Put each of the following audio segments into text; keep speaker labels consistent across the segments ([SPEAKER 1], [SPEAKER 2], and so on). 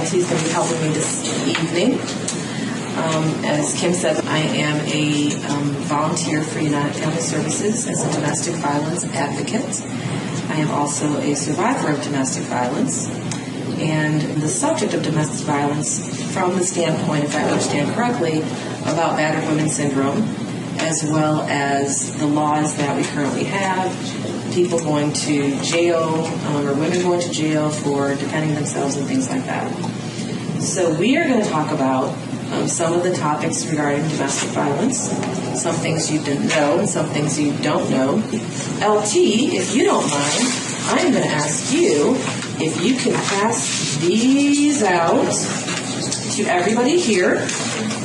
[SPEAKER 1] and he's going to be helping me this evening. As Kim said, I am a volunteer for United Family Services as a domestic violence advocate. I am also a survivor of domestic violence. And the subject of domestic violence from the standpoint, if I understand correctly, about battered women syndrome, as well as the laws that we currently have, people going to jail or women going to jail for defending themselves and things like that. So we are going to talk about some of the topics regarding domestic violence, some things you didn't know and some things you don't know. LT, if you don't mind, I'm going to ask you if you can pass these out to everybody here.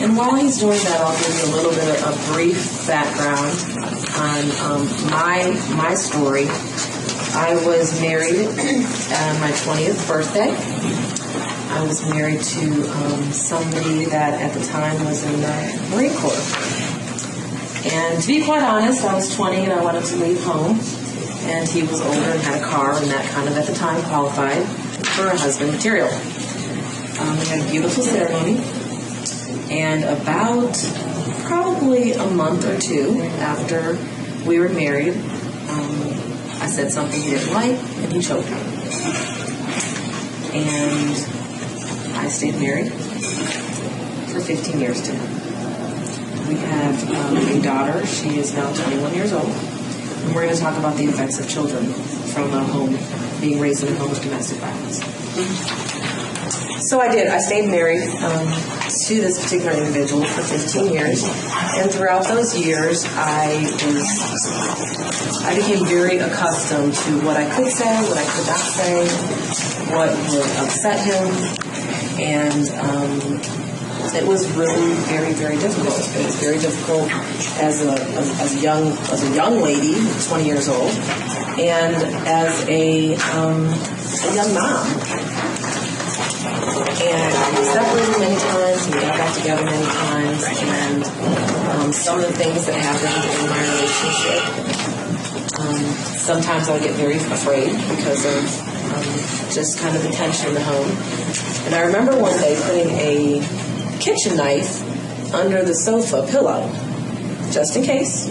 [SPEAKER 1] And while he's doing that, I'll give you a little bit of a brief background on my story. I was married on my 20th birthday. I was married to somebody that at the time was in the Marine Corps. And to be quite honest, I was 20 and I wanted to leave home. And he was older and had a car, and that kind of at the time qualified for a husband material. We had a beautiful ceremony. And about probably a month or two after we were married, I said something he didn't like, and he choked me. And I stayed married for 15 years to him. We have a daughter. She is now 21 years old. And we're going to talk about the effects of children from a home, being raised in a home of domestic violence. So I did. I stayed married to this particular individual for 15 years. And throughout those years, I became very accustomed to what I could say, what I could not say, what would upset him. And it was really very, very difficult. It was very difficult as a young lady, 20 years old, and as a young mom. And we separated many times, and we got back together many times, and some of the things that happened in my relationship, sometimes I would get very afraid because of just kind of the tension in the home. And I remember one day putting a kitchen knife under the sofa pillow, just in case.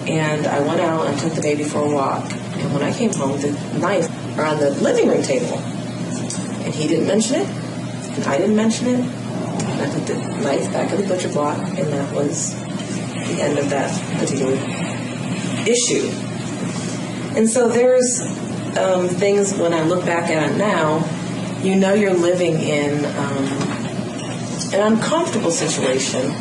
[SPEAKER 1] And I went out and took the baby for a walk. And when I came home, the knife was on the living room table. And he didn't mention it, and I didn't mention it. And I put the knife back in the butcher block, and that was the end of that particular issue. And so there's things, when I look back at it now, you know you're living in an uncomfortable situation.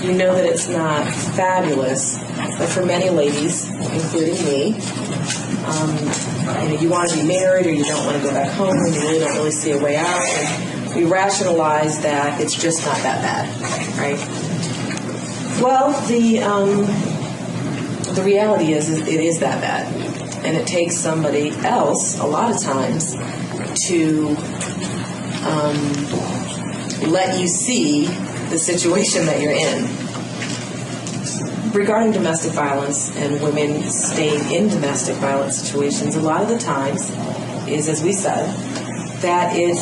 [SPEAKER 1] You know that it's not fabulous, but for many ladies, including me, you want to be married or you don't want to go back home and you really don't really see a way out. And we rationalize that it's just not that bad, right? Well, the reality is it is that bad. And it takes somebody else, a lot of times, to let you see the situation that you're in. Regarding domestic violence and women staying in domestic violence situations, a lot of the times is, as we said, that it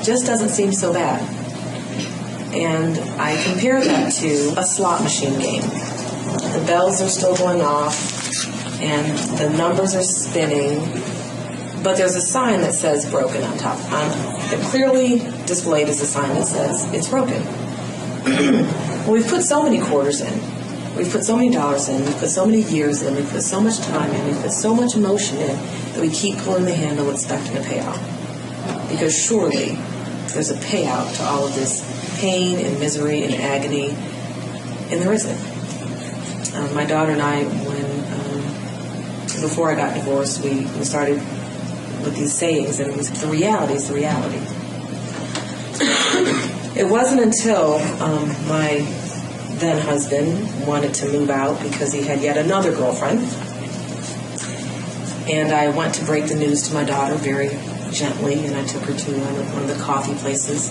[SPEAKER 1] just doesn't seem so bad. And I compare that to a slot machine game. The bells are still going off and the numbers are spinning, but there's a sign that says broken on top. It clearly displayed as a sign that says it's broken. Well, we've put so many quarters in. We've put so many dollars in. We've put so many years in. We've put so much time in. We've put so much emotion in that we keep pulling the handle expecting a payout. Because surely there's a payout to all of this pain and misery and agony, and there isn't. My daughter and I, before I got divorced, we started with these sayings, and it was the reality is the reality. It wasn't until my then husband wanted to move out because he had yet another girlfriend, and I went to break the news to my daughter very gently, and I took her to one of the coffee places,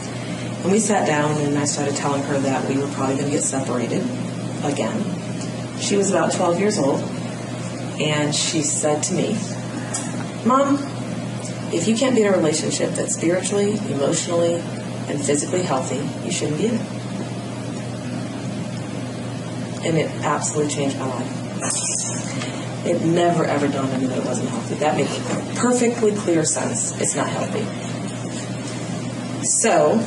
[SPEAKER 1] and we sat down, and I started telling her that we were probably going to get separated again. She was about 12 years old, and she said to me, "Mom, If you can't be in a relationship that's spiritually, emotionally, and physically healthy, you shouldn't be in it. And it absolutely changed my life. It never, ever dawned on me that it wasn't healthy. That makes perfectly clear sense. It's not healthy. So,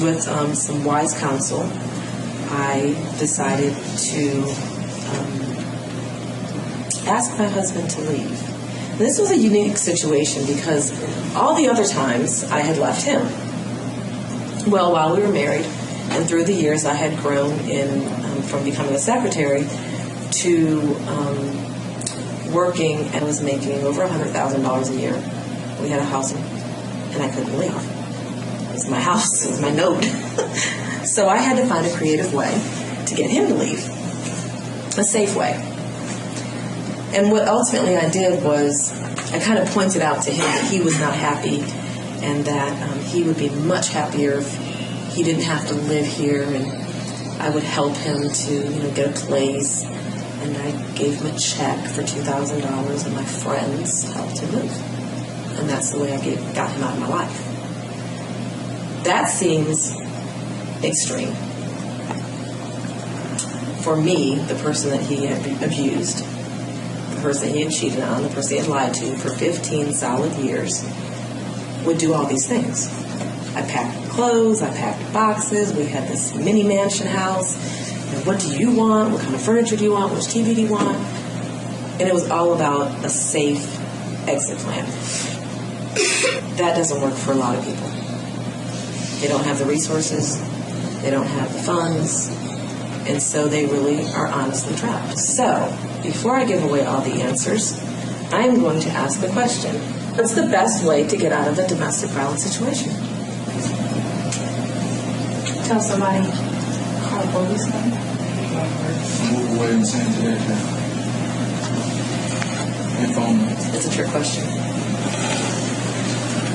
[SPEAKER 1] with some wise counsel, I decided to ask my husband to leave. And this was a unique situation because all the other times I had left him. Well, while we were married, and through the years I had grown in from becoming a secretary to working and was making over $100,000 a year. We had a house and I couldn't leave. It was my house, it was my note. So I had to find a creative way to get him to leave, a safe way. And what ultimately I did was I kind of pointed out to him that he was not happy and that he would be much happier if he didn't have to live here, and I would help him to get a place. And I gave him a check for $2,000, and my friends helped him move. And that's the way I got him out of my life. That seems extreme. For me, the person that he had abused, the person he had cheated on, the person he had lied to for 15 solid years, would do all these things. I packed clothes, I packed boxes, we had this mini mansion house. What do you want? What kind of furniture do you want? Which TV do you want? And it was all about a safe exit plan. That doesn't work for a lot of people. They don't have the resources, they don't have the funds, and so they really are honestly trapped. So, before I give away all the answers, I am going to ask the question: what's the best way to get out of a domestic violence situation? Tell somebody. Call the police.
[SPEAKER 2] Move away and send to their phone.
[SPEAKER 1] It's a trick question.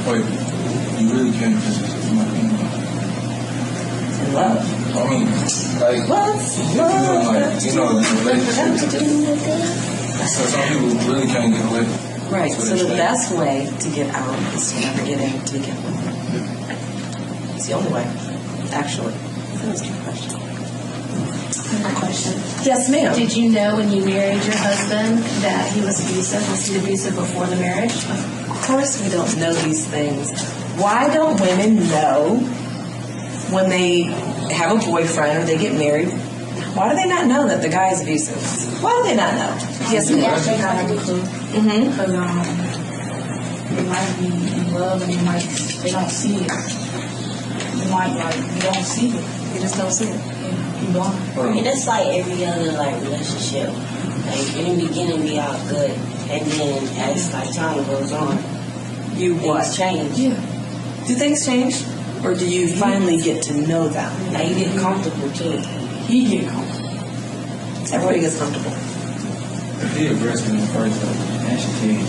[SPEAKER 2] Wait, you really can't because it's my opinion.
[SPEAKER 1] In love.
[SPEAKER 2] I mean, like,
[SPEAKER 1] What's
[SPEAKER 2] in relationships. So some people really can't get away.
[SPEAKER 1] Right, so the best way to get out is to never get in to begin with. It's the only way, actually. That was a trick question.
[SPEAKER 3] Another question.
[SPEAKER 1] Yes, ma'am.
[SPEAKER 3] Did you know when you married your husband that he was abusive? Was he abusive before the marriage?
[SPEAKER 1] Of course we don't know these things. Why don't women know when they have a boyfriend or they get married? Why do they not know that the guy is abusive? Why do they not know? Yes, ma'am.
[SPEAKER 3] Yes, they have a clue.
[SPEAKER 1] Mm-hmm.
[SPEAKER 3] Because they might be in love and they don't see it. You don't see it.
[SPEAKER 1] You just don't see it.
[SPEAKER 3] You don't.
[SPEAKER 4] And it's like every other relationship. Like in the beginning we all good, and then as time goes on,
[SPEAKER 1] You what?
[SPEAKER 4] things change.
[SPEAKER 1] Yeah. Do things change? Or do you finally get to know them?
[SPEAKER 4] Like you get comfortable too.
[SPEAKER 3] He get comfortable.
[SPEAKER 1] Everybody gets comfortable.
[SPEAKER 2] If he aggressive in the first place, that should change.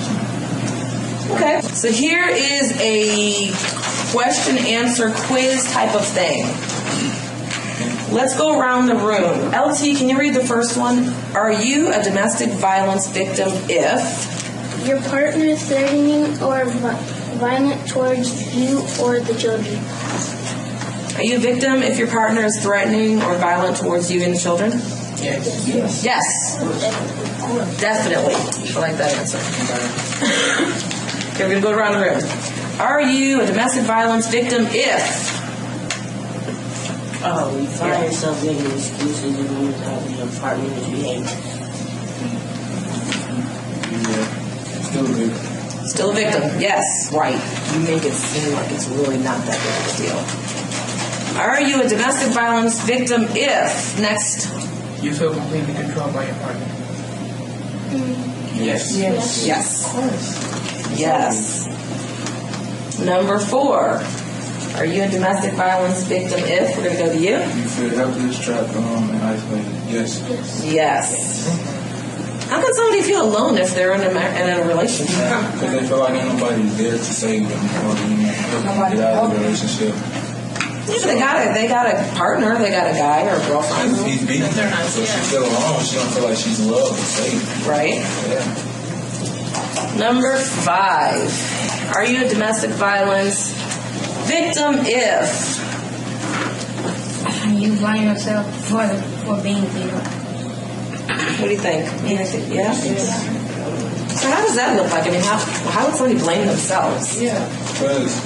[SPEAKER 1] Okay. So here is a question-answer quiz type of thing. Let's go around the room. LT, can you read the first one? Are you a domestic violence victim if
[SPEAKER 5] your partner is threatening or violent towards you or the children?
[SPEAKER 1] Are you a victim if your partner is threatening or violent towards you and the children?
[SPEAKER 2] Yes.
[SPEAKER 1] Yes. Definitely. I like that answer. Okay, we're going to go around the room. Are you a domestic violence victim if?
[SPEAKER 4] Oh, you find yourself making excuses and when your partner is behaving.
[SPEAKER 2] Yeah. Still a victim.
[SPEAKER 1] Still a victim. Yes, right. You make it seem like it's really not that big of a deal. Are you a domestic violence victim if? Next.
[SPEAKER 6] You feel completely controlled by your partner.
[SPEAKER 2] Yes.
[SPEAKER 1] Yes. Yes. Number 4. Are you a domestic violence victim if? We're going to go to you.
[SPEAKER 2] You feel helpless, trapped, and isolated. Yes.
[SPEAKER 1] Yes. How can somebody feel alone if they're in a relationship?
[SPEAKER 2] Because they feel like ain't nobody there to save them or help them get out of the relationship.
[SPEAKER 1] Yeah, they got a partner, they got a guy or a girlfriend.
[SPEAKER 2] He's beaten. So she feel alone. She don't feel like she's loved or safe.
[SPEAKER 1] Right?
[SPEAKER 2] Yeah.
[SPEAKER 1] Number 5. Are you a domestic violence victim if?
[SPEAKER 3] You blame yourself for being beat up.
[SPEAKER 1] What do you think? Yeah? So how does that look like? I mean, how would somebody blame themselves?
[SPEAKER 2] Because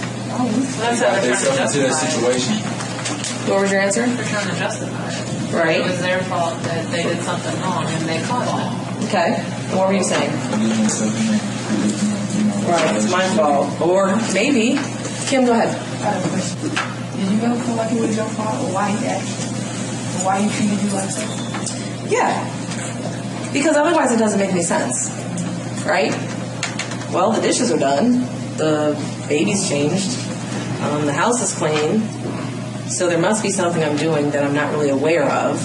[SPEAKER 6] That's how
[SPEAKER 2] they
[SPEAKER 6] they're
[SPEAKER 2] step
[SPEAKER 6] trying to
[SPEAKER 2] into that
[SPEAKER 6] justify it.
[SPEAKER 2] situation.
[SPEAKER 1] What was your answer?
[SPEAKER 6] They're trying to justify it.
[SPEAKER 1] Right.
[SPEAKER 6] It was their fault that they did something wrong and they caused it.
[SPEAKER 1] Okay. And what were you saying?
[SPEAKER 2] Believe in yourself,
[SPEAKER 1] Right, it's my fault. Or maybe, Kim, go ahead.
[SPEAKER 3] I have a question. Did you ever feel like it was your fault, or why you acted, or why you treated you like that?
[SPEAKER 1] Yeah. Because otherwise it doesn't make any sense. Right? Well, the dishes are done. The baby's changed. The house is clean. So there must be something I'm doing that I'm not really aware of,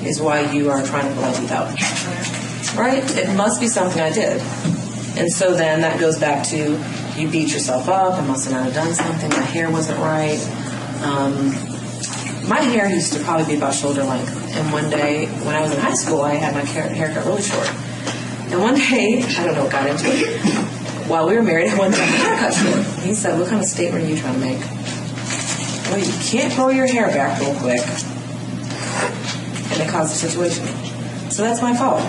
[SPEAKER 1] is why you are trying to pull me out. Right? It must be something I did. And so then that goes back to, you beat yourself up, I must not have done something, my hair wasn't right. My hair used to probably be about shoulder length. And one day, when I was in high school, I had my hair cut really short. And one day, I don't know what got into it, while we were married, I wanted my hair cut short. He said, what kind of statement are you trying to make? Well, you can't grow your hair back real quick. And it caused a situation. So that's my fault.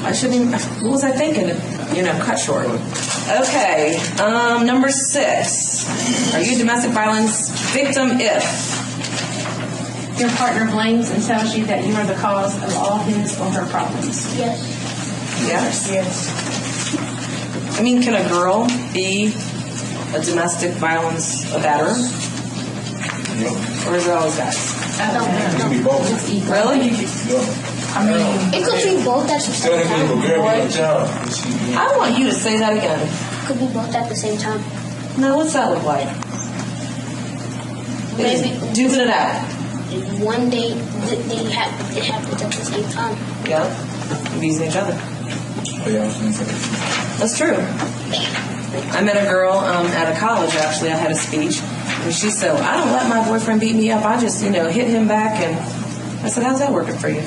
[SPEAKER 1] I shouldn't even, what was I thinking? Cut short. Okay, number 6. Are you a domestic violence victim if?
[SPEAKER 3] Your partner blames and tells you that you are the cause of all his or her problems.
[SPEAKER 5] Yes.
[SPEAKER 1] Yes.
[SPEAKER 3] Yes.
[SPEAKER 1] I mean, can a girl be a domestic violence abatter? Or is it always guys?
[SPEAKER 3] I don't
[SPEAKER 2] It can be both.
[SPEAKER 1] Really?
[SPEAKER 3] I mean,
[SPEAKER 5] It could be both at the
[SPEAKER 2] Still,
[SPEAKER 5] same
[SPEAKER 2] if you're a
[SPEAKER 5] time.
[SPEAKER 2] girl, you're a child.
[SPEAKER 1] I want you to say that again.
[SPEAKER 5] It could be both at the same time.
[SPEAKER 1] Now, what's that look like?
[SPEAKER 5] Maybe
[SPEAKER 1] Duking it out.
[SPEAKER 5] one day it happens at the same time.
[SPEAKER 1] Yeah. Abusing each other.
[SPEAKER 2] Yeah, I was going to say.
[SPEAKER 1] That's true. I met a girl at a college, actually. I had a speech. And she said, well, I don't let my boyfriend beat me up. I just, hit him back. And I said, how's that working for you?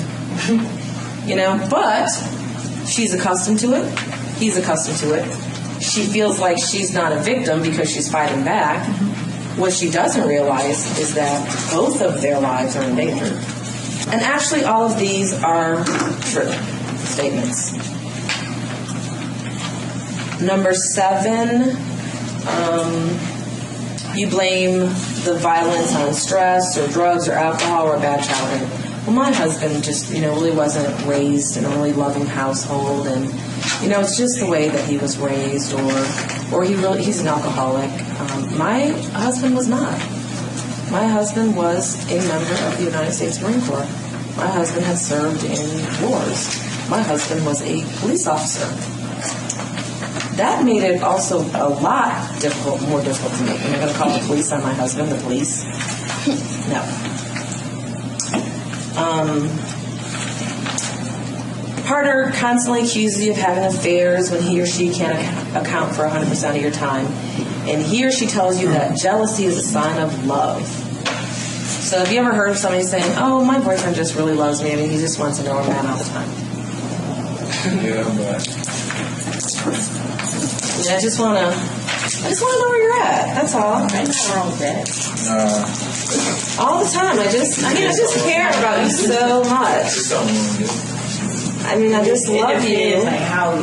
[SPEAKER 1] But she's accustomed to it. He's accustomed to it. She feels like she's not a victim because she's fighting back. What she doesn't realize is that both of their lives are in danger. And actually, all of these are true statements. Number 7, you blame the violence on stress or drugs or alcohol or a bad childhood. Well, my husband just, really wasn't raised in a really loving household, and, it's just the way that he was raised, or he's an alcoholic. My husband was not. My husband was a member of the United States Marine Corps. My husband had served in wars. My husband was a police officer. That made it also a lot more difficult to me. Am I going to call the police on my husband, the police? No. Partner constantly accuses you of having affairs when he or she can't account for 100% of your time. And he or she tells you that jealousy is a sign of love. So have you ever heard of somebody saying, oh, my boyfriend just really loves me. I mean, he just wants to know I'm man all the time.
[SPEAKER 2] Yeah, but
[SPEAKER 1] I just want to know where you're at. That's all.
[SPEAKER 4] What's wrong with that?
[SPEAKER 1] All the time. I just care about you so much.
[SPEAKER 2] it's something wrong with it.
[SPEAKER 1] I mean, I just love
[SPEAKER 4] It
[SPEAKER 1] you.
[SPEAKER 4] depends, like how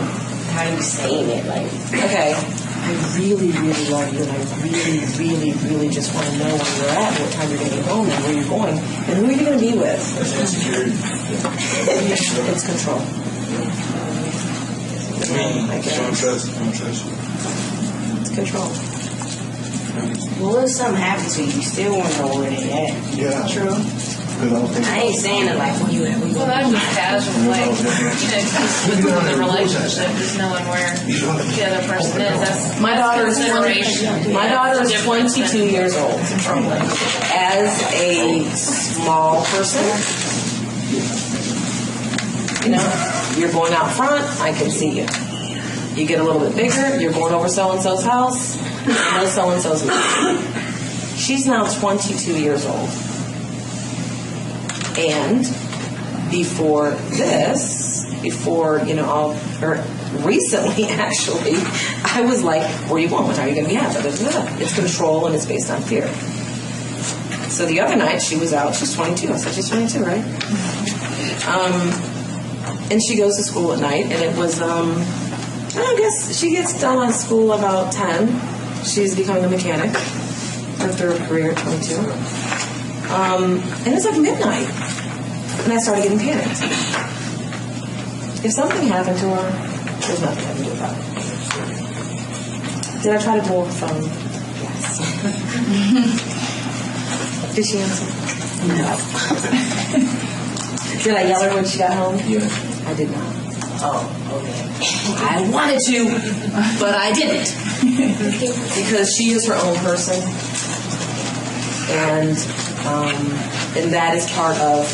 [SPEAKER 4] you saying it, like.
[SPEAKER 1] Okay. I really, really love you, and I really, really, really just want to know where you're at, and what time you're going to get home, and where you're going, and who are you going to be with.
[SPEAKER 2] That's insecurity.
[SPEAKER 1] It's control. I get
[SPEAKER 2] Don't
[SPEAKER 1] it.
[SPEAKER 2] trust you.
[SPEAKER 1] It's control.
[SPEAKER 4] Well, if something happens to you, you still want to know where they at.
[SPEAKER 7] Yeah.
[SPEAKER 3] true.
[SPEAKER 7] Because I don't think
[SPEAKER 4] I ain't saying it like when you at.
[SPEAKER 6] Well, that's just casual, like, just within the relationship, just knowing where the other person is. That's
[SPEAKER 1] My daughter is
[SPEAKER 6] consideration.
[SPEAKER 1] My daughter is 22 years old. As a small person, you're going out front, I can see you. You get a little bit bigger, you're going over so-and-so's house, I know so-and-so's house. She's now 22 years old. And before recently, actually, I was like, where are you going? What time are you going to be at? It's control and it's based on fear. So the other night she was out. She's 22. I said, she's 22, right? And she goes to school at night, and it was, I guess she gets done on school about 10. She's becoming a mechanic after a career at 22. And it's like midnight. And I started getting panicked. If something happened to her, there's nothing I can do about it. Did I try to pull the phone? Yes. Did she answer? No. Did I yell at her when she got home?
[SPEAKER 2] Yeah.
[SPEAKER 1] I did not.
[SPEAKER 4] Oh, okay.
[SPEAKER 1] I wanted to, but I didn't. Because she is her own person. And that is part of,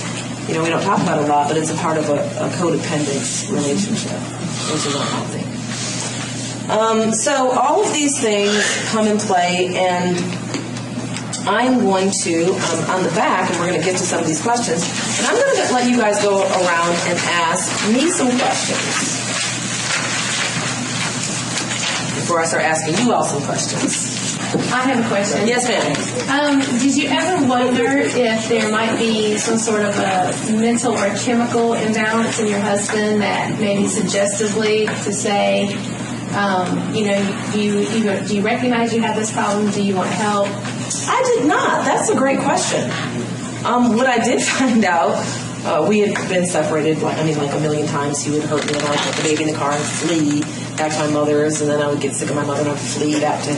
[SPEAKER 1] we don't talk about it a lot, but it's a part of a codependent relationship, which is unhealthy. So all of these things come in play, and I'm going to, on the back, and we're going to get to some of these questions, and I'm going to let you guys go around and ask me some questions before I start asking you all some questions.
[SPEAKER 6] I have a question.
[SPEAKER 1] Yes, ma'am.
[SPEAKER 6] Did you ever wonder if there might be some sort of a mental or chemical imbalance in your husband that maybe suggestively to say, do you recognize you have this problem? Do you want help?
[SPEAKER 1] I did not. That's a great question. What I did find out, we had been separated, like a million times. He would hurt me, and I would put the baby in the car and flee back to my mother's, and then I would get sick of my mother and I would flee back to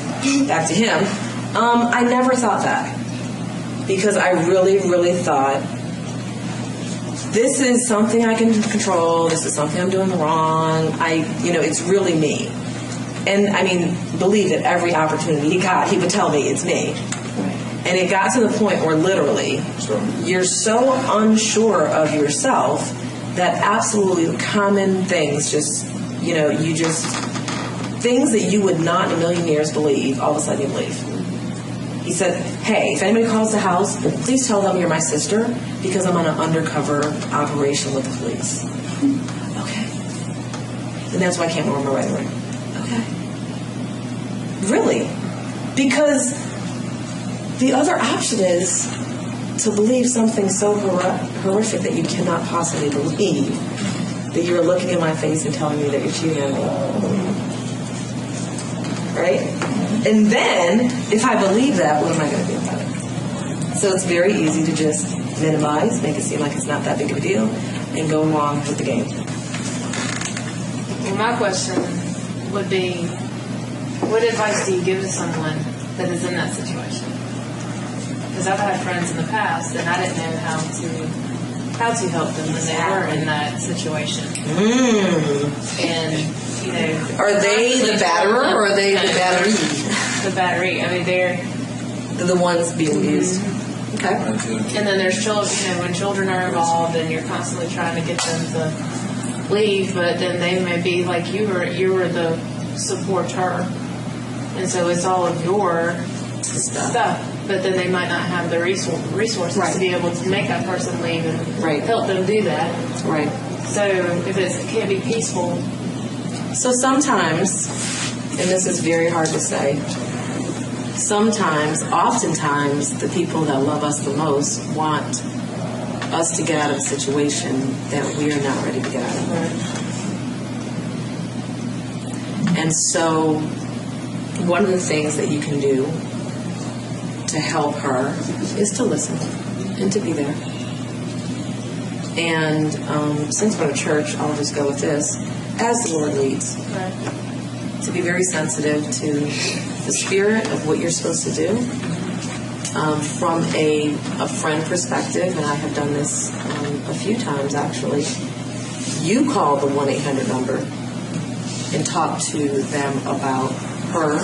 [SPEAKER 1] him. I never thought that, because I really, really thought, this is something I can control. This is something I'm doing wrong. It's really me. And I mean, believe it, every opportunity he got, he would tell me it's me. And it got to the point where literally you're so unsure of yourself that absolutely common things just, things that you would not in a million years believe, all of a sudden you believe. He said, hey, if anybody calls the house, please tell them you're my sister because I'm on an undercover operation with the police. Okay. And that's why I can't remember right away. Okay. Really? Because the other option is to believe something so horrific that you cannot possibly believe, that you're looking in my face and telling me that you're cheating on me. Right? And then, if I believe that, what am I going to do about it? So it's very easy to just minimize, make it seem like it's not that big of a deal, and go along with the game.
[SPEAKER 6] Well, my question would be, what advice do you give to someone that is in that situation? Because I've had friends in the past, and I didn't know how to help them when they were in that situation. And
[SPEAKER 1] are they the batterer or are they the battery?
[SPEAKER 6] The battery. I mean, they're
[SPEAKER 1] the ones being used. Okay.
[SPEAKER 6] And then there's children. When children are involved, and you're constantly trying to get them to leave, but then they may be like you were the supporter, and so it's all of your stuff. But then they might not have the resources to be able to make that person leave and help them do that.
[SPEAKER 1] Right.
[SPEAKER 6] So if it can't be peaceful.
[SPEAKER 1] So sometimes, and this is very hard to say, oftentimes, the people that love us the most want us to get out of a situation that we are not ready to get out of. And so one of the things that you can do to help her is to listen and to be there. And since we're at church, I'll just go with this. As the Lord leads. To be very sensitive to the spirit of what you're supposed to do. From a friend perspective, and I have done this a few times actually, you call the 1-800 number and talk to them about her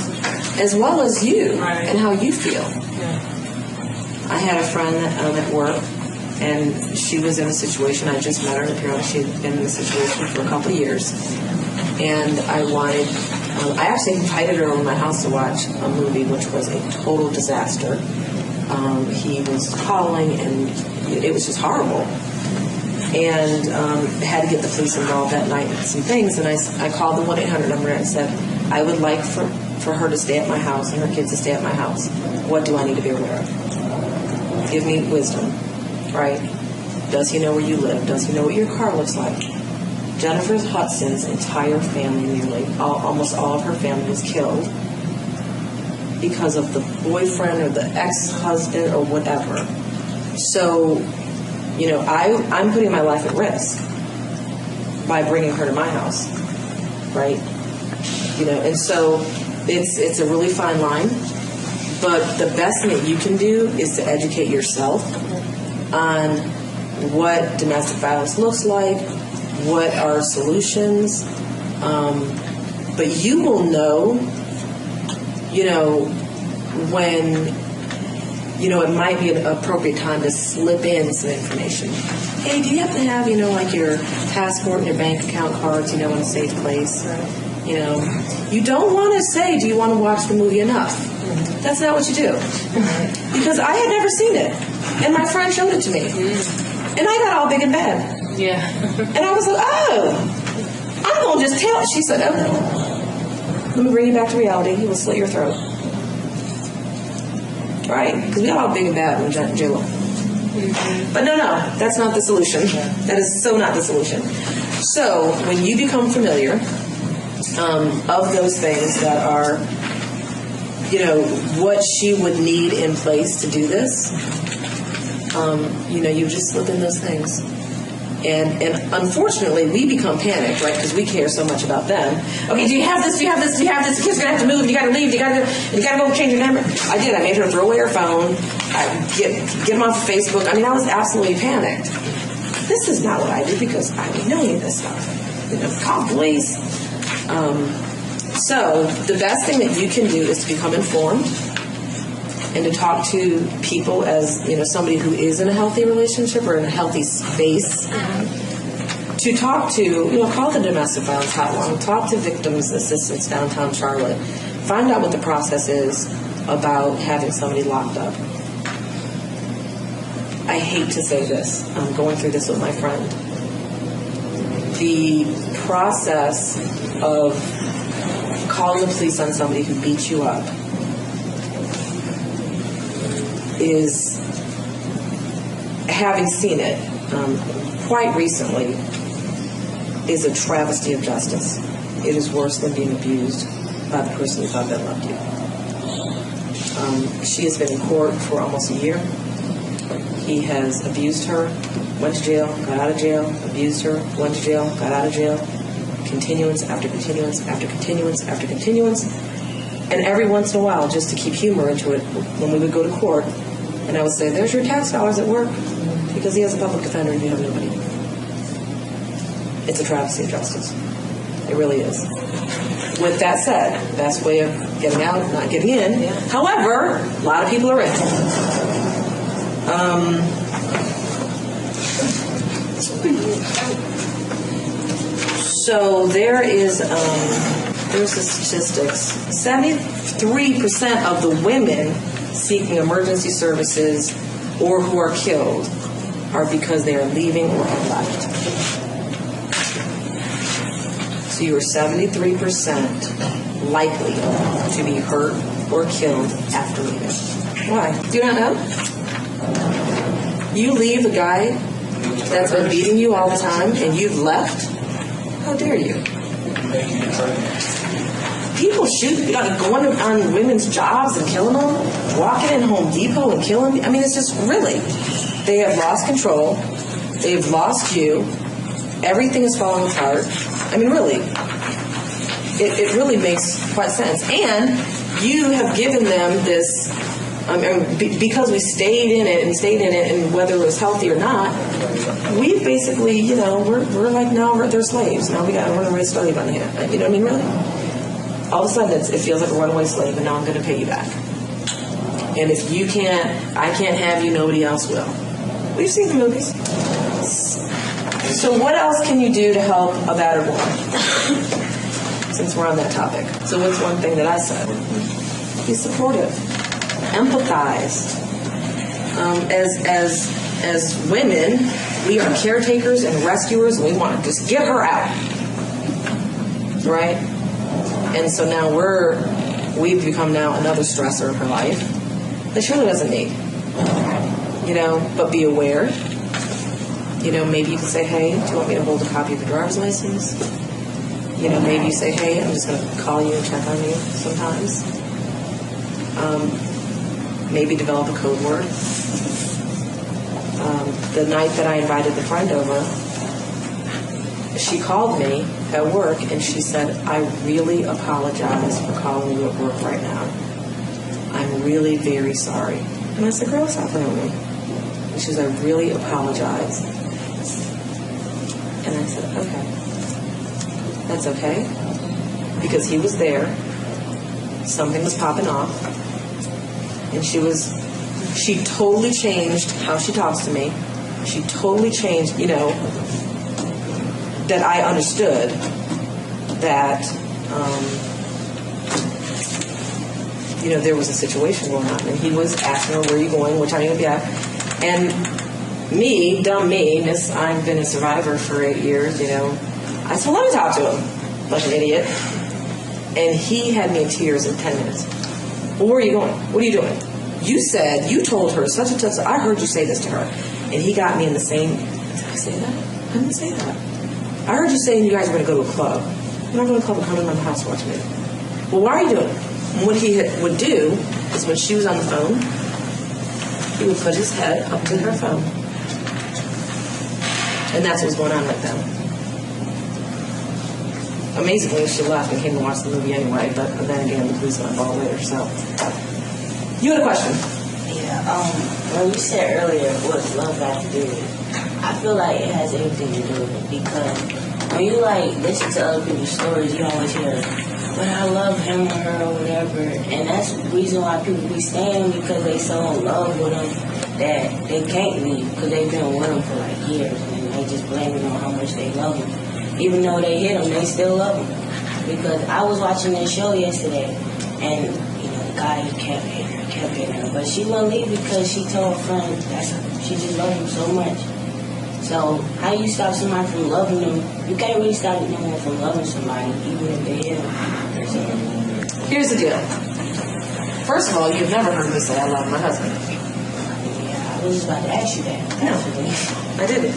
[SPEAKER 1] as well as you and how you feel. I had a friend at work, and she was in a situation. I just met her, and apparently she had been in a situation for a couple of years. And I actually invited her over to my house to watch a movie, which was a total disaster. He was calling, and it was just horrible. and had to get the police involved that night with some things. And I called the 1-800 number and said, I would like for her to stay at my house and her kids to stay at my house. What do I need to be aware of? Give me wisdom, right? Does he know where you live? Does he know what your car looks like? Jennifer Hudson's entire family, nearly almost all of her family, was killed because of the boyfriend or the ex-husband or whatever. So, I'm putting my life at risk by bringing her to my house, right? And so it's a really fine line. But the best thing that you can do is to educate yourself on what domestic violence looks like, what are solutions. But you will know, when, it might be an appropriate time to slip in some information. Hey, do you have to have, like your passport and your bank account cards, in a safe place? You don't want to say, do you want to watch the movie enough? That's not what you do. Because I had never seen it. And my friend showed it to me. And I got all big and bad.
[SPEAKER 6] Yeah.
[SPEAKER 1] And I was like, oh, I'm going to just tell it. She said, oh, let me bring you back to reality. He will slit your throat. Right? Because we got all big and bad when we went to jail. But no, that's not the solution. That is so not the solution. So when you become familiar of those things that are, what she would need in place to do this, you just slip in those things. And unfortunately, we become panicked, right? Because we care so much about them. Okay, do you have this? Do you have this? Do you have this? The kid's gonna have to move. You gotta leave. You gotta go change your number. I did. I made her throw away her phone. I get them off of Facebook. I mean, I was absolutely panicked. This is not what I do because I don't know any of this stuff. Call police. So the best thing that you can do is to become informed and to talk to people as, somebody who is in a healthy relationship or in a healthy space. To talk to, call the domestic violence hotline, talk to Victims Assistance downtown Charlotte, find out what the process is about having somebody locked up. I hate to say this. I'm going through this with my friend. The process of calling the police on somebody who beats you up is, having seen it quite recently, is a travesty of justice. It is worse than being abused by the person you thought that loved you. She has been in court for almost a year. He has abused her, went to jail, got out of jail, abused her, went to jail, got out of jail, continuance after continuance after continuance after continuance. And every once in a while, just to keep humor into it, when we would go to court, and I would say, there's your tax dollars at work, because he has a public defender and you have nobody. It's a travesty of justice. It really is. With that said, best way of getting out, not getting in. Yeah. However, a lot of people are in. So there's the statistics. 73% of the women seeking emergency services or who are killed are because they are leaving or have left. So you are 73% likely to be hurt or killed after leaving. Why? Do you not know? You leave a guy that's been beating you all the time and you've left? How dare you? People going on women's jobs and killing them, walking in Home Depot and killing them. I mean, it's just really, they have lost control. They've lost you. Everything is falling apart. I mean, really, it really makes quite sense. And you have given them this, because we stayed in it, and whether it was healthy or not, we basically, we're like, now they're slaves. Now we're going to raise slave on here. You know what I mean, really? All of a sudden, it feels like a runaway slave, and now I'm going to pay you back. And if you can't, I can't have you, nobody else will. We've seen the movies. So what else can you do to help a battered woman? Since we're on that topic. So what's one thing that I said? Be supportive. Empathize. As women, We are caretakers and rescuers, and we want to just get her out. Right? And so now we've become now another stressor in her life that she really doesn't need. But be aware. Maybe you can say, hey, do you want me to hold a copy of your driver's license? Maybe you say, hey, I'm just going to call you and check on you sometimes. Maybe develop a code word. The night that I invited the friend over, she called me at work and she said, I really apologize for calling you at work right now. I'm really very sorry. And I said, girl, stop playing with me. And she said, I really apologize. And I said, okay. That's okay. Because he was there. Something was popping off. And she totally changed how she talks to me. She totally changed, that I understood that, there was a situation going on. And he was asking her, where are you going? What time are you going to be at? And me, dumb me, I've been a survivor for 8 years, I said, let me talk to him, like an idiot. And he had me in tears in 10 minutes. Well, where are you going? What are you doing? You told her such and such. I heard you say this to her. And he got me in the same, did I say that? I didn't say that. I heard you saying you guys were going to go to a club. We're not going to a club, we're coming to my house to watch me. Well, why are you doing it? And what he would do is when she was on the phone, he would put his head up to her phone. And that's what was going on with them. Amazingly, she left and came to watch the movie anyway, but then again, the police got involved later, so. You had a question?
[SPEAKER 4] Yeah, when you said earlier, what's love got to do with it? I feel like it has everything to do with it, because when you, listen to other people's stories, you always hear, but I love him or her or whatever, and that's the reason why people be staying, because they so in love with him that they can't leave, because they've been with him for, years, and they just blame it on how much they love him. Even though they hit him, they still love him. Because I was watching this show yesterday, and, the guy, he kept hitting her, but she wouldn't leave because she told a friend she just loved him so much. So, how do you stop somebody from loving them? You can't really stop anyone from loving somebody, even if they hit them. So,
[SPEAKER 1] here's the deal. First of all, you've never heard me say I love my husband.
[SPEAKER 4] Yeah, I was just about to ask you that.
[SPEAKER 1] No, I didn't.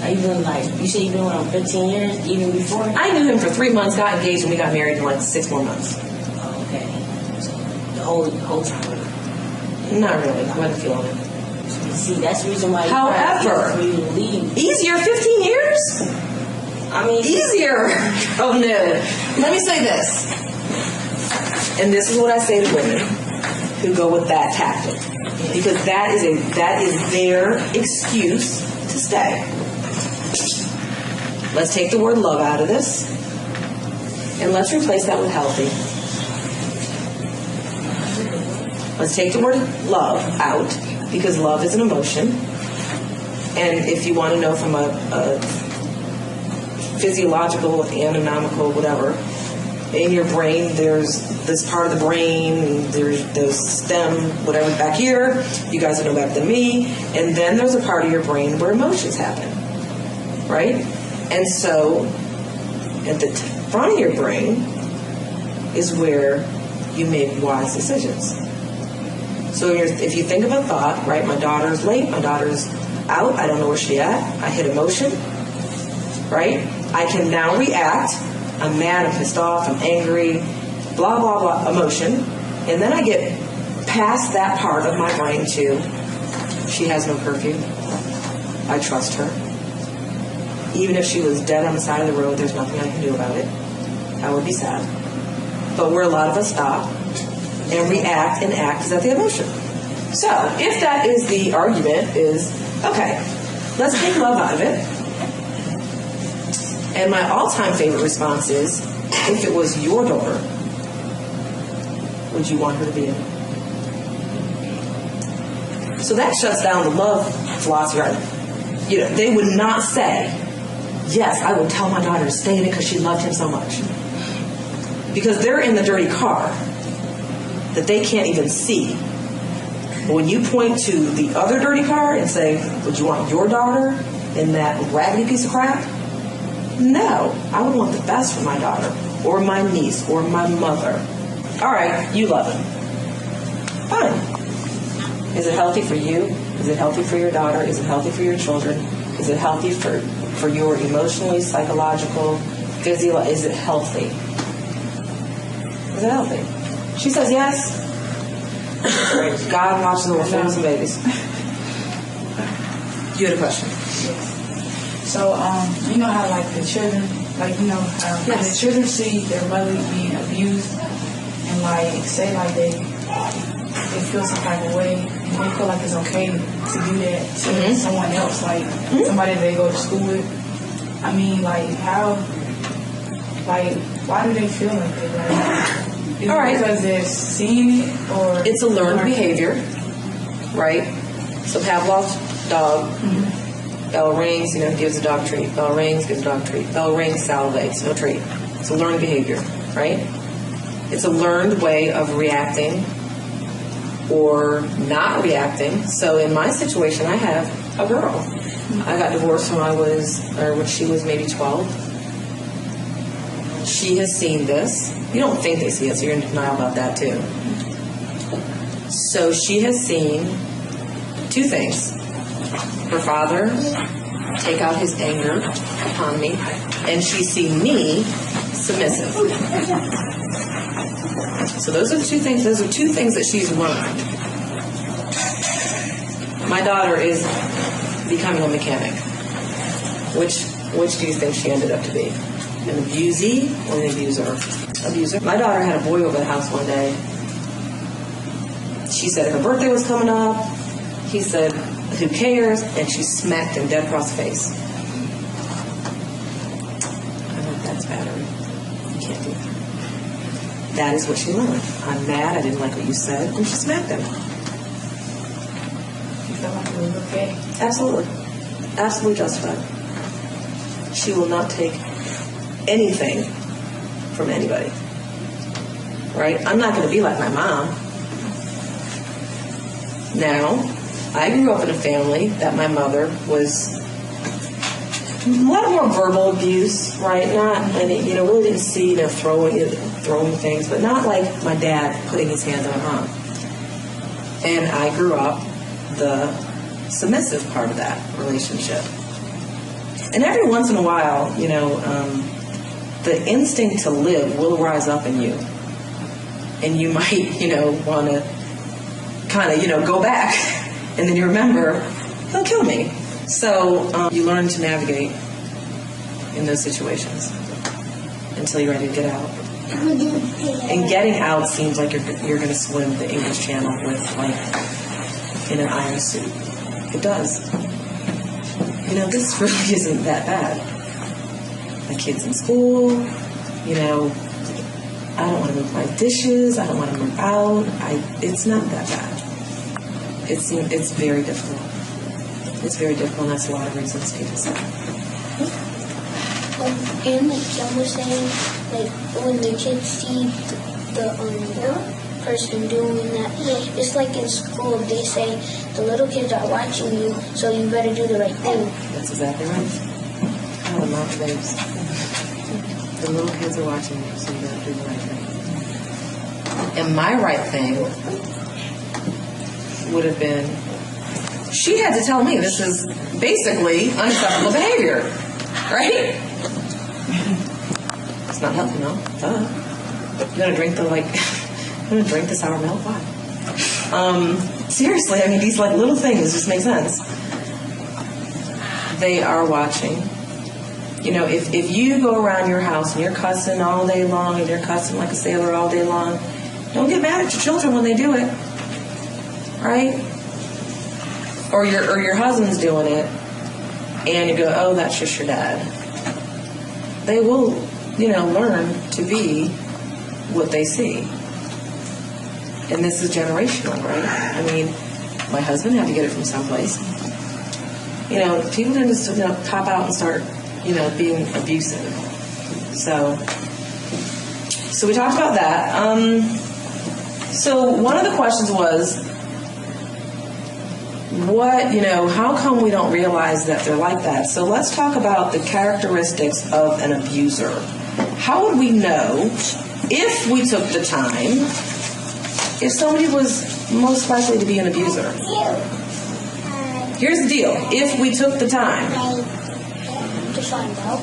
[SPEAKER 4] You said you've been with him 15 years, even before?
[SPEAKER 1] I knew him for 3 months, got engaged, and we got married in 6 more months.
[SPEAKER 4] Oh, okay. So, the whole time?
[SPEAKER 1] Not really. I wasn't feeling it.
[SPEAKER 4] See, that's the reason why
[SPEAKER 1] However,
[SPEAKER 4] for you to leave.
[SPEAKER 1] Easier 15 years?
[SPEAKER 4] I mean,
[SPEAKER 1] easier. Oh, no. Let me say this. And this is what I say to women who go with that tactic. Because that is their excuse to stay. Let's take the word love out of this, and let's replace that with healthy. Let's take the word love out, because love is an emotion. And if you want to know from a physiological, anatomical, whatever, in your brain, there's this part of the brain, there's the stem, whatever, back here. You guys know better than me. And then there's a part of your brain where emotions happen, right? And so, at the front of your brain is where you make wise decisions. So if you think of a thought, right, my daughter's late, my daughter's out, I don't know where she's at, I hit emotion, right? I can now react, I'm mad, I'm pissed off, I'm angry, blah, blah, blah, emotion. And then I get past that part of my brain to, she has no curfew, I trust her. Even if she was dead on the side of the road, there's nothing I can do about it. I would be sad. But where a lot of us stop and react and act is at the emotion. So, if that is the argument, is, okay, let's take love out of it. And my all-time favorite response is, if it was your daughter, would you want her to be in it? So that shuts down the love philosophy. They would not say, yes, I would tell my daughter to stay in it because she loved him so much. Because they're in the dirty car that they can't even see. But when you point to the other dirty car and say, would you want your daughter in that raggedy piece of crap? No. I would want the best for my daughter or my niece or my mother. All right, you love him. Fine. Is it healthy for you? Is it healthy for your daughter? Is it healthy for your children? Is it healthy for your emotionally, psychological, physiological? Is it healthy? Is it healthy? She says yes. God watches over families and babies. You had a question.
[SPEAKER 3] So, you know how like the children, like you know how the children see their mother being abused, and like say like they feel some type of way, and they feel like it's okay to do that to someone else, like somebody they go to school with. I mean, like how, like why do they feel like that? Like, is it because they're seeing it, or
[SPEAKER 1] it's a learned behavior, right? So Pavlov's dog. Bell rings, gives the dog a treat. Bell rings, gives the dog a treat. Bell rings, salivates, no treat. It's a learned behavior, right? It's a learned way of reacting or not reacting. So in my situation, I have a girl. I got divorced when she was maybe 12. She has seen this. You don't think they see it, so you're in denial about that too. So she has seen two things. Her father take out his anger upon me, and she's seen me submissive. So those are the two things. Those are two things that she's learned. My daughter is becoming a mechanic. Which do you think she ended up to be? An abusee or an abuser? Abuser. My daughter had a boy over the house one day. She said her birthday was coming up. He said, "Who cares?" And she smacked him dead across the face. I'm like, that's battery. You can't do that. That is what she learned. I'm mad. I didn't like what you said. And she smacked him.
[SPEAKER 3] you feel like it was okay?
[SPEAKER 1] Absolutely. Absolutely justified. She will not take anything from anybody. Right? I'm not going to be like my mom. Now, I grew up in a family that my mother was a lot more verbal abuse, right? Really didn't see, throwing things, but not like my dad putting his hands on my mom. And I grew up the submissive part of that relationship. And every once in a while, the instinct to live will rise up in you. And you might, want to kind of, go back. And then you remember, he'll kill me. So you learn to navigate in those situations until you're ready to get out. And getting out seems like you're going to swim the English Channel with, in an iron suit. It does. This really isn't that bad. My kid's in school, I don't want to move my dishes, I don't want to move out. It's not that bad. It's very difficult. It's very difficult, and that's a lot of reasons people say.
[SPEAKER 5] And like John was saying, like when the kids see the person doing that, it's like in school they say the little kids are watching you, so you better do the right thing.
[SPEAKER 1] That's exactly right. Oh, not babes. The little kids are watching you, so you better do the right thing. And my right thing would have been, she had to tell me this is basically unacceptable behavior, right? It's not healthy, no. You're gonna drink the sour milk? Why? Seriously, these little things just make sense. They are watching. If you go around your house and you're cussing all day long and you're cussing like a sailor all day long, don't get mad at your children when they do it. Right? Or your husband's doing it, and you go, "Oh, that's just your dad." They will, learn to be what they see. And this is generational, right? My husband had to get it from someplace. People didn't just pop out and start, being abusive. So we talked about that. So one of the questions was, how come we don't realize that they're like that? So let's talk about the characteristics of an abuser. How would we know, if we took the time, if somebody was most likely to be an abuser? Here's the deal. If we took the time
[SPEAKER 5] To find out.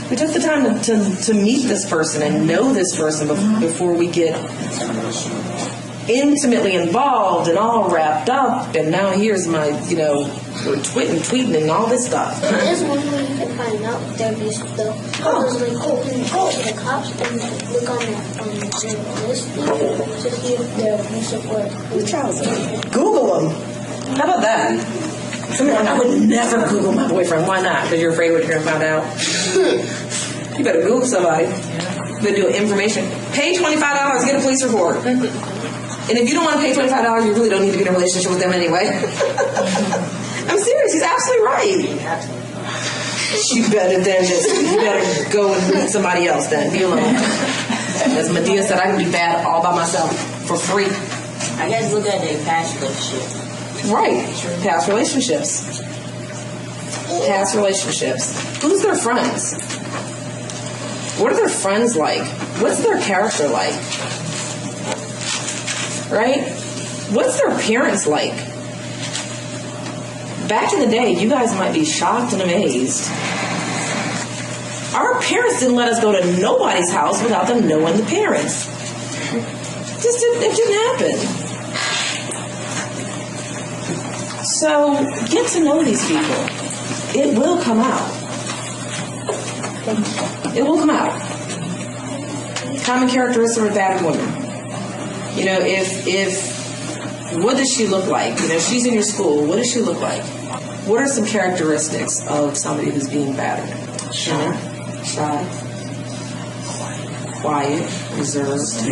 [SPEAKER 1] we took the time to meet this person and know this person before we get intimately involved and all wrapped up, and now here's my, we're tweeting and all this stuff.
[SPEAKER 5] There's one way you can find out if they're abusive though. Because like, go to the cops and look on their list to see if they're abusive or
[SPEAKER 1] Google them. How about that? I would never Google my boyfriend. Why not? Because you're afraid what you're going to find out. You better Google somebody. You better do information. Pay $25, get a police report. And if you don't want to pay $25, you really don't need to be in a relationship with them anyway. I'm serious. He's absolutely right. You better go and meet somebody else then. Be alone. As Medea said, I can be bad all by myself for free.
[SPEAKER 4] I guess look at their past relationship.
[SPEAKER 1] Right. Past relationships. Past relationships. Who's their friends? What are their friends like? What's their character like? Right? What's their parents like? Back in the day, you guys might be shocked and amazed. Our parents didn't let us go to nobody's house without them knowing the parents. It didn't happen. So get to know these people. It will come out. It will come out. Common characteristics of battered women. If what does she look like? She's in your school. What does she look like? What are some characteristics of somebody who's being battered? Shy, quiet, reserved.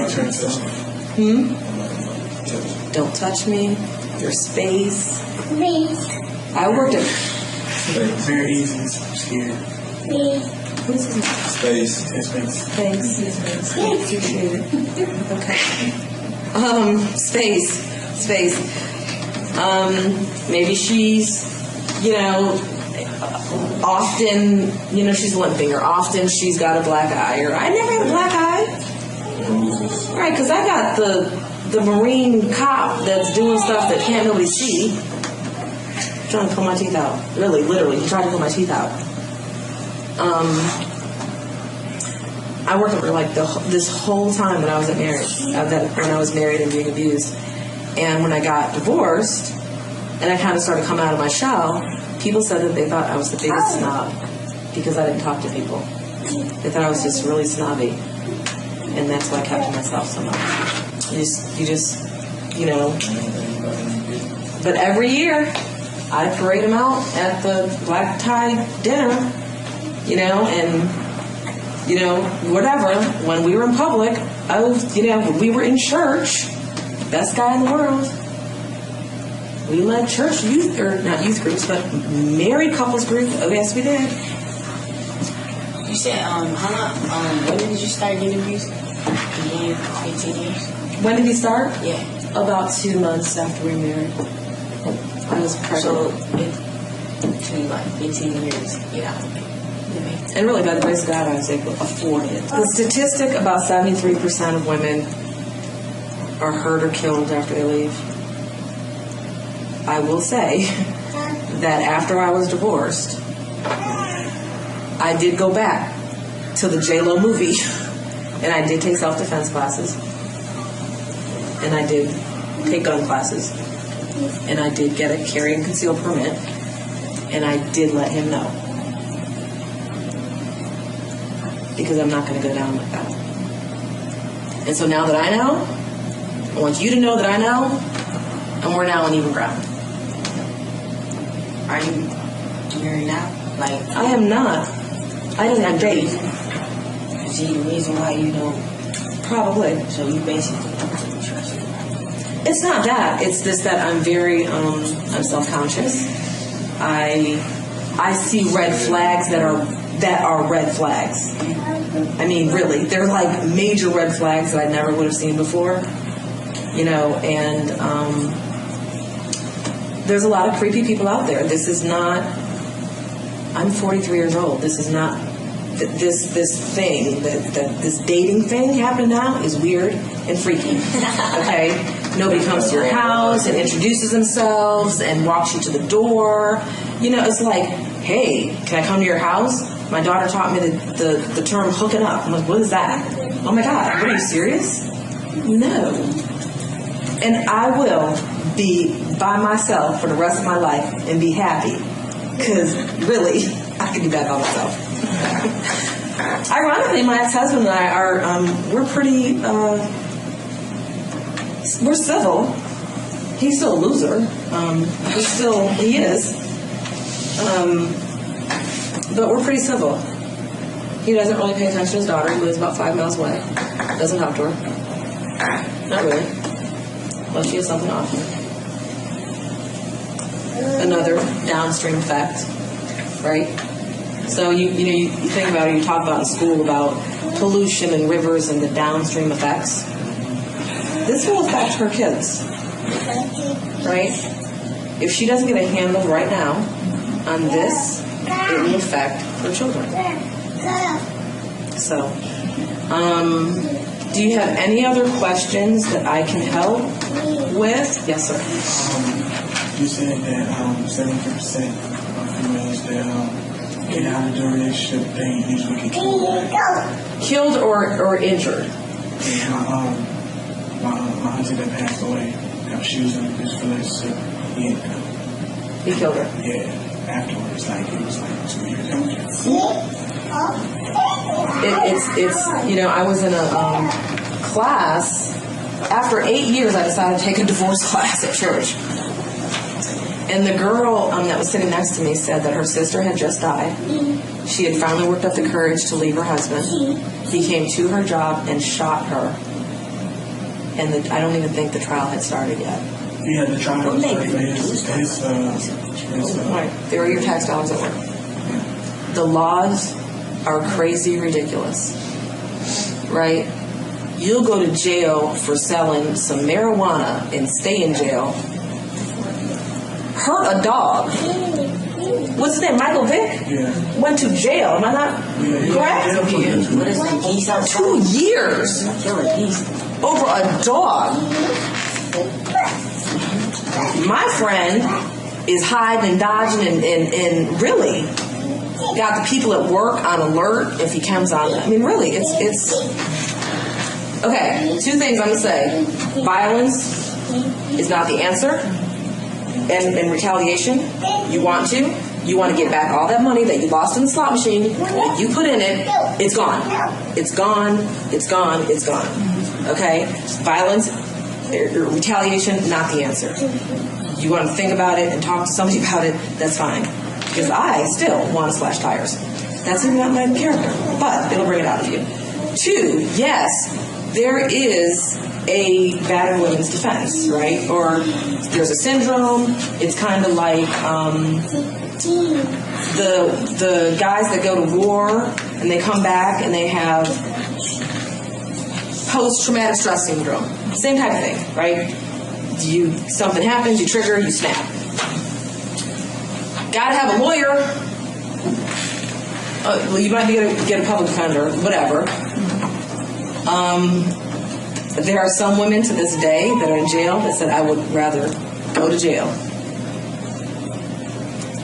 [SPEAKER 1] Don't touch me. Your space. I worked at.
[SPEAKER 2] Very easy. I'm scared.
[SPEAKER 1] What is his name?
[SPEAKER 2] Space.
[SPEAKER 1] Appreciate it. Okay. Space. Maybe she's, often, she's limping, or often she's got a black eye, or I never had a black eye. Right, because I got the Marine cop that's doing stuff that can't nobody see. Trying to pull my teeth out. Really, literally, he tried to pull my teeth out. I worked for this whole time when I was when I was married and being abused. And when I got divorced, and I kind of started coming out of my shell, people said that they thought I was the biggest snob because I didn't talk to people. They thought I was just really snobby. And that's why I kept to myself so much. You just, But every year, I parade them out at the black tie dinner, and, whatever. When we were in public, when we were in church, best guy in the world. We led church youth, or not youth groups, but married couples group. Oh, yes, we did.
[SPEAKER 4] You said, how long, when did you start getting abused? 15 years?
[SPEAKER 1] When did he start?
[SPEAKER 4] Yeah.
[SPEAKER 1] About 2 months after we married. I was pregnant.
[SPEAKER 4] So it took you like 15 years to get out of it.
[SPEAKER 1] And really, by the grace of God, I was able to afford it. The statistic about 73% of women are hurt or killed after they leave. I will say that after I was divorced, I did go back to the J-Lo movie, and I did take self-defense classes, and I did take gun classes, and I did get a carry and conceal permit, and I did let him know. Because I'm not going to go down like that. And so now that I know, I want you to know that I know, and we're now on even ground.
[SPEAKER 4] Are you married now?
[SPEAKER 1] I am not. I didn't date.
[SPEAKER 4] Is he the reason why you don't?
[SPEAKER 1] Probably.
[SPEAKER 4] So you basically don't really trust him.
[SPEAKER 1] It's not that. It's this that I'm very, I'm self-conscious. I see red flags that are red flags. I mean, really, they're like major red flags that I never would have seen before. And there's a lot of creepy people out there. This is not, I'm 43 years old. This is not, this thing, this dating thing happening now is weird and freaky. Okay? Nobody comes to your house and introduces themselves and walks you to the door. You know, it's like, hey, can I come to your house? My daughter taught me the term hooking up. I'm like, what is that? Oh my God, what, are you serious? No. And I will be by myself for the rest of my life and be happy. Because really, I can be bad by myself. Ironically, my ex-husband and I are, we're pretty, we're civil. He's still a loser. He is. But we're pretty civil. He doesn't really pay attention to his daughter, who lives about 5 miles away. Doesn't talk to her. Not really. Unless she has something to offer. Another downstream effect, right? So you think about it, you talk about in school about pollution in rivers and the downstream effects. This will affect her kids, right? If she doesn't get a handle right now on this, it will affect her children. So, do you have any other questions that I can help with? Yes, sir.
[SPEAKER 7] You said that 70% of females that get out of the relationship, they usually get
[SPEAKER 1] Killed or injured?
[SPEAKER 7] And my auntie that passed away, she was in this relationship.
[SPEAKER 1] He killed her?
[SPEAKER 7] Yeah. Afterwards, it was 2 years after.
[SPEAKER 1] It's I was in a class. After 8 years, I decided to take a divorce class at church. And the girl that was sitting next to me said that her sister had just died. She had finally worked up the courage to leave her husband. He came to her job and shot her. And I don't even think the trial had started yet.
[SPEAKER 7] Yeah, the trial was started for
[SPEAKER 1] Right. There are your tax dollars at work. The laws are crazy ridiculous. Right? You'll go to jail for selling some marijuana and stay in jail. Hurt a dog. What's his name? Michael Vick?
[SPEAKER 7] Yeah.
[SPEAKER 1] Went to jail. Am I not correct?
[SPEAKER 4] What is that? Geese outside?
[SPEAKER 1] 2 years
[SPEAKER 4] Killing geese.
[SPEAKER 1] over a dog. My friend is hiding and dodging and really got the people at work on alert if he comes on. I mean, really, it's okay. 2 things I'm going to say. Violence is not the answer. And retaliation, you want to get back all that money that you lost in the slot machine, that you put in it, it's gone. It's gone, it's gone, it's gone. Okay? Violence, retaliation, not the answer. You want to think about it and talk to somebody about it, that's fine. Because I still want to slash tires. That's even not my character. But it'll bring it out of you. 2, yes, there is a battered women's defense, right? Or there's a syndrome. It's kind of like the guys that go to war and they come back and they have post-traumatic stress syndrome. Same type of thing, right? Something happens, you trigger, you snap. Gotta have a lawyer. Well, you might get a public defender, whatever. There are some women to this day that are in jail that said, I would rather go to jail.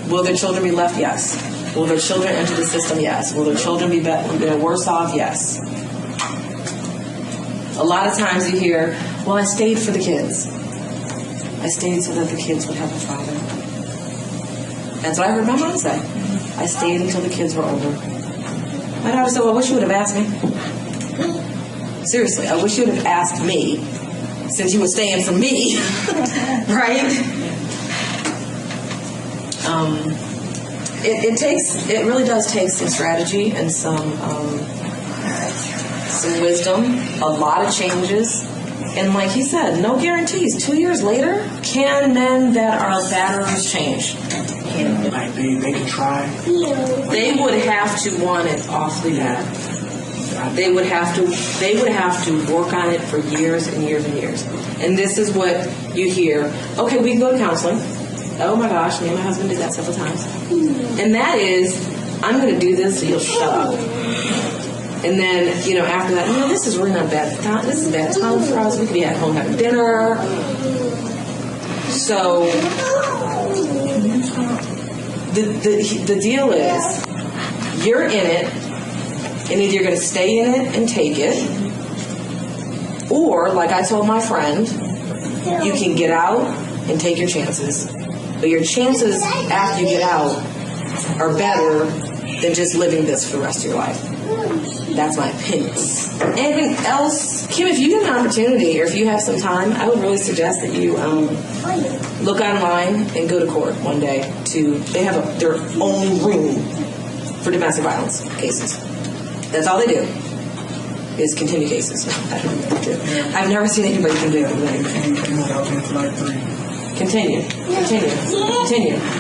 [SPEAKER 1] Will their children be left? Yes. Will their children enter the system? Yes. Will their children be worse off? Yes. A lot of times you hear, well, I stayed for the kids. I stayed so that the kids would have a father. That's what I heard my mom say. I stayed until the kids were older. My daughter said, well, I wish you would have asked me. Seriously, I wish you would have asked me, since you were staying for me, right? It really does take some strategy and some wisdom, a lot of changes, and like he said, no guarantees. 2 years later, can men that are batterers change?
[SPEAKER 7] Like they can try.
[SPEAKER 1] They would have to want it awfully bad. They would have to work on it for years and years and years. And this is what you hear. Okay, we can go to counseling. oh my gosh, me and my husband did that several times. And that is, I'm going to do this so you'll shut up. And then, after that, this is really not bad time. This is a bad time for us. We could be at home having dinner. So the deal is, you're in it, and either you're going to stay in it and take it, or, like I told my friend, you can get out and take your chances. But your chances after you get out are better than just living this for the rest of your life. That's my opinion. Anything else? Kim, if you get an opportunity or if you have some time, I would really suggest that you look online and go to court one day. They have their own room for domestic violence cases. That's all they do, is continue cases. I don't know what they do. I've never seen anybody do anything.
[SPEAKER 7] And I've been for like 3.
[SPEAKER 1] Continue.